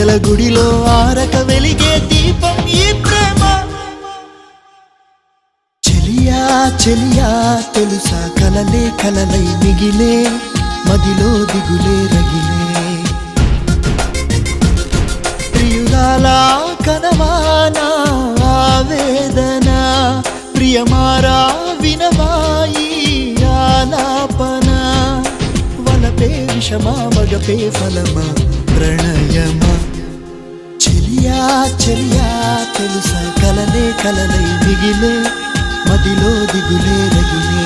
పూల గుడిలో ఆరక వెలిగే దీపం ఈ ప్రేమ. చెలియా చెలియా తెలుసా కలలే కలలై మిగిలే మదిలో దిగులే రగిలే. ప్రియురాలా కనవానా ఆవేదన ప్రియమారా వినవాయి ఆలాపన. వలపే విషమా మగపే ఫలమా ప్రణయమా. చెలియా చెలియా తెలుసా కలలే కలలై మిగిలే మదిలో దిగులే రగిలే.